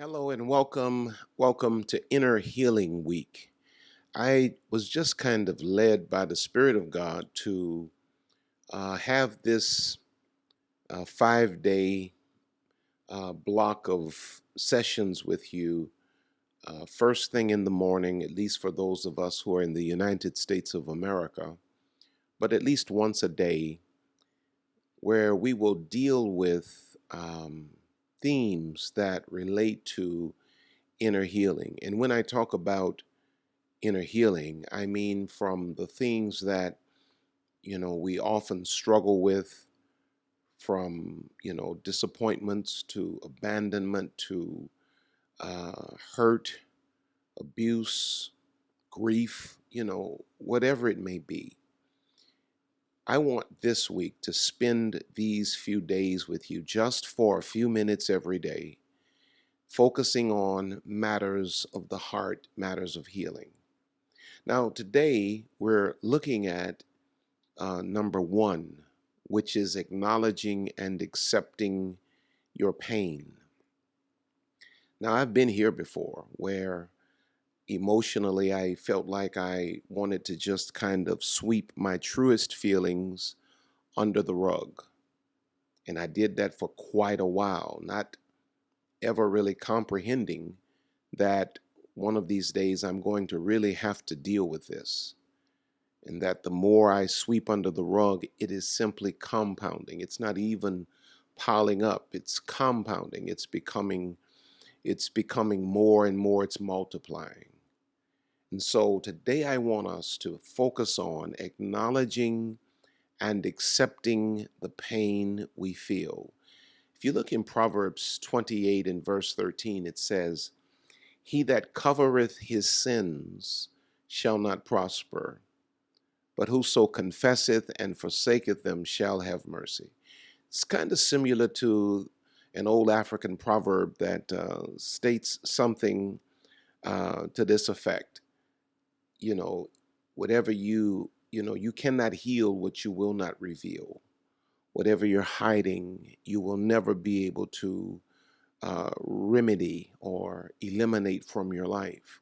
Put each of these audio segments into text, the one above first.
Hello and welcome to Inner Healing Week. I was just kind of led by the Spirit of God to have this 5 day block of sessions with you. First thing in the morning, at least for those of us who are in the United States of America, but at least once a day, where we will deal with themes that relate to inner healing. And when I talk about inner healing, I mean from the things that, we often struggle with, from, disappointments to abandonment to hurt, abuse, grief, whatever it may be. I want this week to spend these few days with you just for a few minutes every day, focusing on matters of the heart, matters of healing. Now, today we're looking at number one, which is acknowledging and accepting your pain. Now, I've been here before where emotionally I felt like I wanted to just kind of sweep my truest feelings under the rug. And I did that for quite a while, not ever really comprehending that one of these days I'm going to really have to deal with this. And that the more I sweep under the rug, it is simply compounding. It's not even piling up, it's compounding. It's becoming more and more, it's multiplying. And so today I want us to focus on acknowledging and accepting the pain we feel. If you look in Proverbs 28 and verse 13, it says, "He that covereth his sins shall not prosper, but whoso confesseth and forsaketh them shall have mercy." It's kind of similar to an old African proverb that states something to this effect. You know, whatever you cannot heal what you will not reveal. Whatever you're hiding, you will never be able to remedy or eliminate from your life.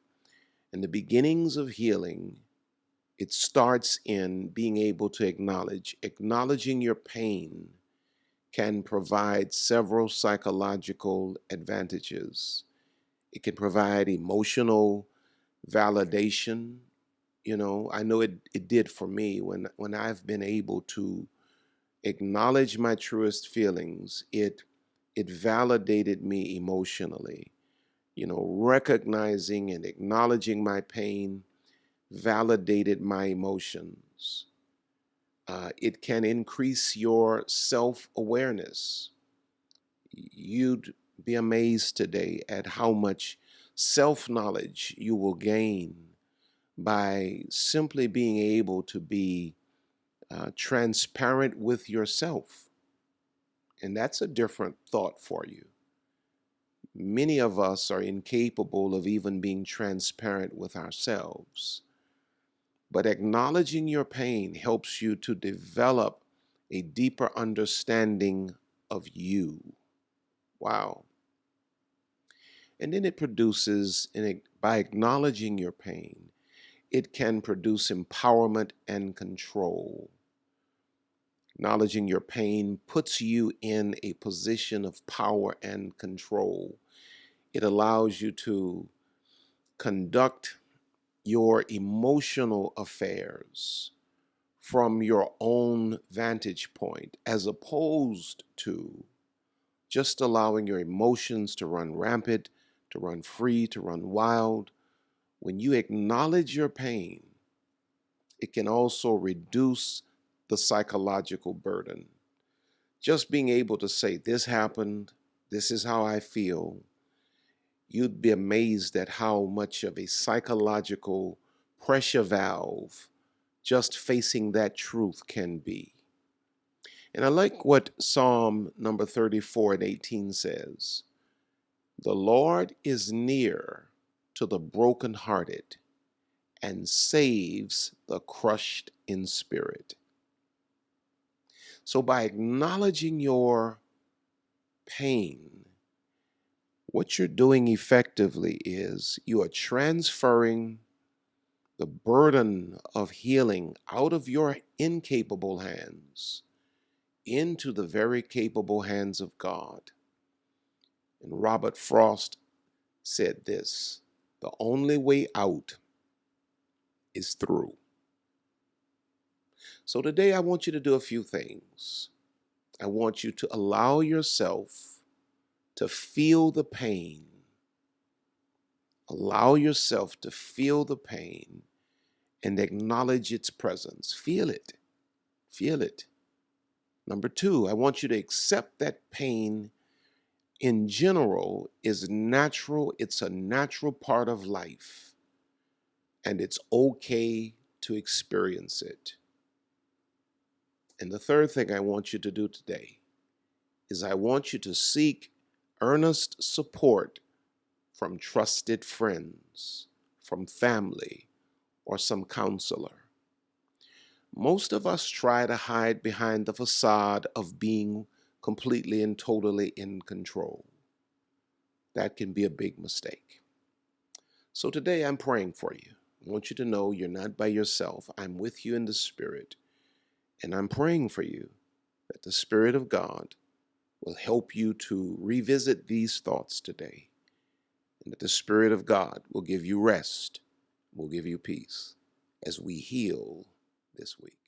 And the beginnings of healing, it starts in being able to acknowledge. Acknowledging your pain can provide several psychological advantages. It can provide emotional validation. I know it did for me when I've been able to acknowledge my truest feelings. It validated me emotionally. Recognizing and acknowledging my pain validated my emotions. It can increase your self-awareness. You'd be amazed today at how much self-knowledge you will gain by simply being able to be transparent with yourself. And that's a different thought for you. Many of us are incapable of even being transparent with ourselves. But acknowledging your pain helps you to develop a deeper understanding of you. Wow. And then it produces, by acknowledging your pain, it can produce empowerment and control. Acknowledging your pain puts you in a position of power and control. It allows you to conduct your emotional affairs from your own vantage point, as opposed to just allowing your emotions to run rampant, to run free, to run wild. When you acknowledge your pain, it can also reduce the psychological burden. Just being able to say, "This happened, this is how I feel," you'd be amazed at how much of a psychological pressure valve just facing that truth can be. And I like what Psalm number 34 and 18 says. "The Lord is near to the brokenhearted and saves the crushed in spirit." So by acknowledging your pain, What you're doing effectively is you are transferring the burden of healing out of your incapable hands into the very capable hands of God. And Robert Frost said this: the only way out is through. So today I want you to do a few things. I want you to allow yourself to feel the pain. Allow yourself to feel the pain and acknowledge its presence. Feel it. Feel it. Number two, I want you to accept that pain in general is natural. It's a natural part of life, and it's okay to experience it. And the third thing I want you to do today is I want you to seek earnest support from trusted friends, from family, or some counselor. Most of us try to hide behind the facade of being completely and totally in control. That can be a big mistake. So today I'm praying for you. I want you to know you're not by yourself. I'm with you in the Spirit, and I'm praying for you that the Spirit of God will help you to revisit these thoughts today, and that the Spirit of God will give you rest, will give you peace as we heal this week.